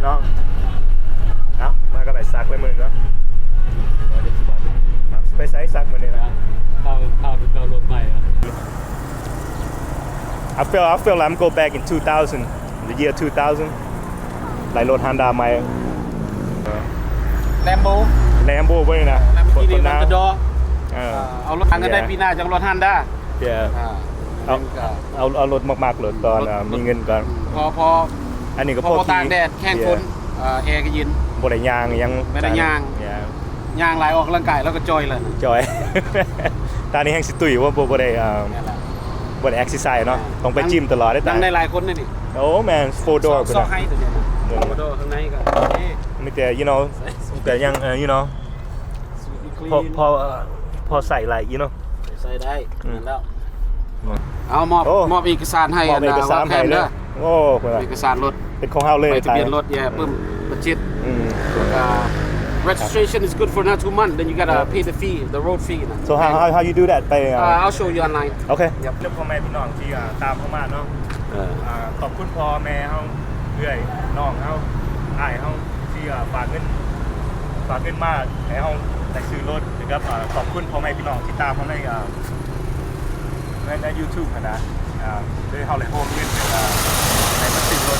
พี่น้องเอามากับไอ้ซักเลยมือก็ไปไซส์ซักมือนี่นะ ข้าวเป็นเตารถใหม่อะ I feel I'm go back in 2000 the year 2000 like รถ Honda ใหม่ แลมโบ Lambo ไว้นะ แลมโบกินี่มันจะดอ เออ เอารถทางกันได้ปีหน้าจังรถฮันด้า yeah เอารถมากๆเลยตอนมีเงินก่อน พอ อันนี้ก็ พอตากแดดแข้งคนแอร์ก็เย็น บ่ได้ยางยัง ไม่ได้ย่าง ย่างลายออกกำลังกายแล้วก็จอยเลย จอย ตอนนี้แห้งสิตุยว่าบ่ได้นี่แหละ บ่ได้ exercise เนาะต้องไปจิมตลอดได้ นั่งได้หลายคนเลยนี่ โอ้ man 4 door ซอกให้ตัวเนี้ยโมโดข้างในก็นี่ มีแต่ you know แต่ยังyou know พอใส่ไหล you know ใส่ได้แล้วเอามอบเอกสารให้ มอบเอกสารให้เด้อโอ้เพิ่น เอกสารรถ เป็นของเฮาเลย ไปทะเบียนรถแย่ปึ้มบัญชี registration is good for now 2 months then you gotta pay the fee the road fee so how you do that ไป I'll show you online โอเคเรื่องพ่อแม่พี่น้องที่ตามเข้ามาเนาะขอบคุณพ่อแม่เฮาเอื้อยน้องเฮาอ้ายเฮาที่ฝากเงินมาให้เฮาได้ซื้อรถนะครับขอบคุณพ่อแม่พี่น้องที่ตามเฮาใน YouTube นะโดยเฮาเลยโฮมเงินในมาซื้อรถ